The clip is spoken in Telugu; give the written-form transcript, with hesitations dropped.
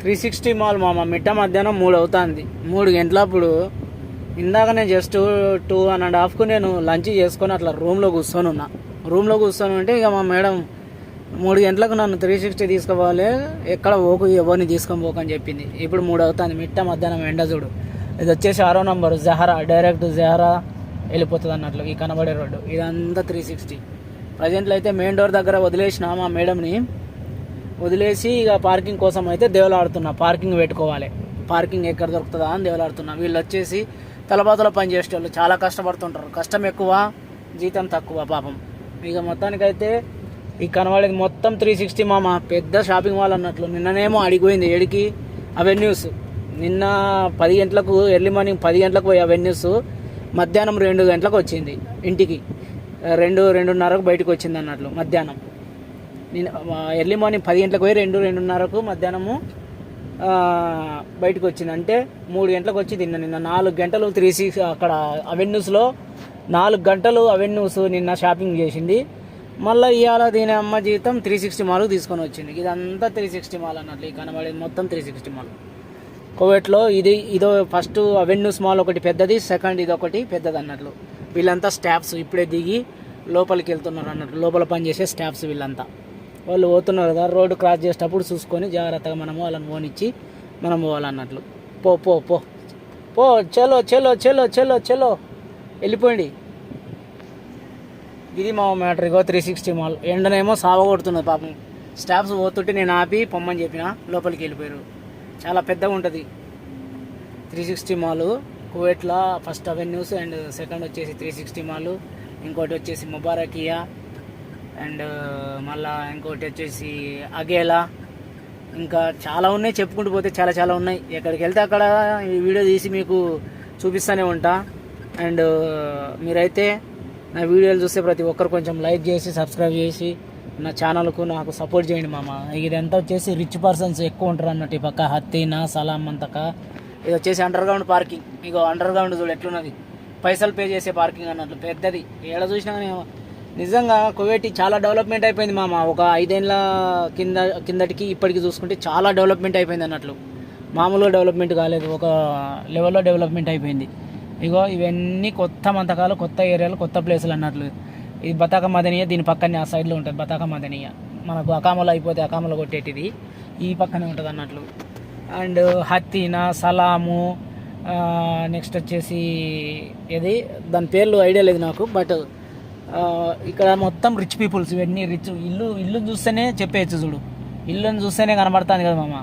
360 మాల్ మామ మిట్ట మధ్యాహ్నం 3 అవుతుంది. 3 గంటలప్పుడు ఇందాక నేను జస్ట్ 2.5కు నేను లంచ్ చేసుకొని అట్లా రూమ్లో కూర్చొని ఉంటే ఇక మా మేడం 3 గంటలకు నన్ను 360 తీసుకుపోవాలి, ఎక్కడ పోకు ఎవరిని తీసుకొని పోకని చెప్పింది. ఇప్పుడు 3 అవుతుంది మిట్ట మధ్యాహ్నం ఎండ చూడు. ఇది వచ్చేసి 6వ నంబరు జహరా, డైరెక్ట్ జహరా వెళ్ళిపోతుంది అన్నట్లు ఈ కనబడే రోడ్డు. ఇదంతా 360. ప్రజెంట్లో అయితే మెయిన్ డోర్ దగ్గర వదిలేసిన మా మేడంని, వదిలేసి ఇక పార్కింగ్ కోసం అయితే దేవులాడుతున్నా. పార్కింగ్ పెట్టుకోవాలి, పార్కింగ్ ఎక్కడ దొరుకుతుందా అని దేవులాడుతున్నా. వీళ్ళు వచ్చేసి తలబాతులో పని చేసేవాళ్ళు చాలా కష్టపడుతుంటారు. కష్టం ఎక్కువ, జీతం తక్కువ పాపం. ఇక మొత్తానికైతే ఈ కనబడేది మొత్తం 360 మామ, పెద్ద షాపింగ్ మాల్ అన్నట్లు. నిన్ననేమో అడిగిపోయింది ఏడికి అవెన్యూస్. నిన్న 10 గంటలకు, ఎర్లీ మార్నింగ్ 10 గంటలకు పోయి అవెన్యూస్ మధ్యాహ్నం 2 గంటలకు వచ్చింది ఇంటికి. 2:30కు బయటకు వచ్చింది అన్నట్లు మధ్యాహ్నం. నేను ఎర్లీ మార్నింగ్ 10 గంటలకు పోయి 2:30కు మధ్యాహ్నము బయటకు వచ్చింది. అంటే 3 గంటలకు వచ్చి నిన్న 4 గంటలు 360 అక్కడ అవెన్యూస్లో 4 గంటలు అవెన్యూస్ నిన్న షాపింగ్ చేసింది. మళ్ళీ ఇవాళ దీని అమ్మ జీతం 360 మాల్కు తీసుకొని వచ్చింది. ఇదంతా 360 మాల్ అన్నట్లు. ఈ కనబడేది మొత్తం 360 మాల్. కోవేట్లో ఇదో ఫస్ట్ అవెన్యూస్ మాల్ ఒకటి పెద్దది, సెకండ్ ఇది ఒకటి పెద్దది అన్నట్లు. వీళ్ళంతా స్టాఫ్స్ ఇప్పుడే దిగి లోపలికి వెళ్తున్నారు అన్నట్లు. లోపల పనిచేసే స్టాఫ్స్ వీళ్ళంతా. వాళ్ళు పోతున్నారు కదా, రోడ్డు క్రాస్ చేసేటప్పుడు చూసుకొని జాగ్రత్తగా మనము వాళ్ళని పోనిచ్చి మనం పోవాలన్నట్లు. పో పో పో పో చలో చలో చలో చలో చలో వెళ్ళిపోయింది. ఇది మా మ్యాటర్. ఇగో 360 మాల్. ఎండనేమో సావగొడుతున్నది పాపం. స్టాఫ్స్ పోతుంటే నేను ఆపి పొమ్మని చెప్పిన, లోపలికి వెళ్ళిపోయారు. చాలా పెద్దగా ఉంటుంది 360 మాల్. కువైట్లో ఫస్ట్ అవెన్యూస్ అండ్ సెకండ్ వచ్చేసి 360 మాల్, ఇంకోటి వచ్చేసి ముబారకియా అండ్ మళ్ళా ఇంకోటి వచ్చేసి అగేలా, ఇంకా చాలా ఉన్నాయి. చెప్పుకుంటూ పోతే చాలా చాలా ఉన్నాయి. ఎక్కడికి వెళ్తే అక్కడ ఈ వీడియో తీసి మీకు చూపిస్తూనే ఉంటా. అండ్ మీరైతే నా వీడియోలు చూస్తే ప్రతి ఒక్కరు కొంచెం లైక్ చేసి సబ్స్క్రైబ్ చేసి నా ఛానల్కు నాకు సపోర్ట్ చేయండి మామ. ఇదంతా వచ్చేసి రిచ్ పర్సన్స్ ఎక్కువ ఉంటారు అన్నట్టు. ఈ పక్క హత్తీనా సలాం అంతక. ఇది వచ్చేసి అండర్ గ్రౌండ్ పార్కింగ్. ఇగో అండర్ గ్రౌండ్ చూడు ఎట్లున్నది, పైసలు పే చేసే పార్కింగ్ అన్నట్లు పెద్దది. ఏడ చూసినా కానీ నిజంగా కువైట్ చాలా డెవలప్మెంట్ అయిపోయింది మామ. ఒక 5 ఏళ్ళ కిందటికి ఇప్పటికి చూసుకుంటే చాలా డెవలప్మెంట్ అయిపోయింది అన్నట్లు. మామూలుగా డెవలప్మెంట్ కాలేదు, ఒక లెవెల్లో డెవలప్మెంట్ అయిపోయింది. ఇగో ఇవన్నీ కొత్త మంతకాలు, కొత్త ఏరియాలు, కొత్త ప్లేసులు అన్నట్లు. ఇది బతాక మదనీయ, దీని పక్కనే ఆ సైడ్లో ఉంటుంది బతాక మదనీయ. మనకు అకామలో అయిపోతే అకామలో కొట్టేటిది ఈ పక్కనే ఉంటుంది అన్నట్లు. అండ్ హత్తీనా సలాము, నెక్స్ట్ వచ్చేసి ఏది దాని పేర్లు ఐడియా లేదు నాకు. బట్ ఇక్కడ మొత్తం రిచ్ పీపుల్స్. ఇవన్నీ రిచ్. ఇల్లు చూస్తేనే చెప్పేయచ్చు చూడు, ఇల్లుని చూస్తేనే కనబడుతుంది కదా మామ.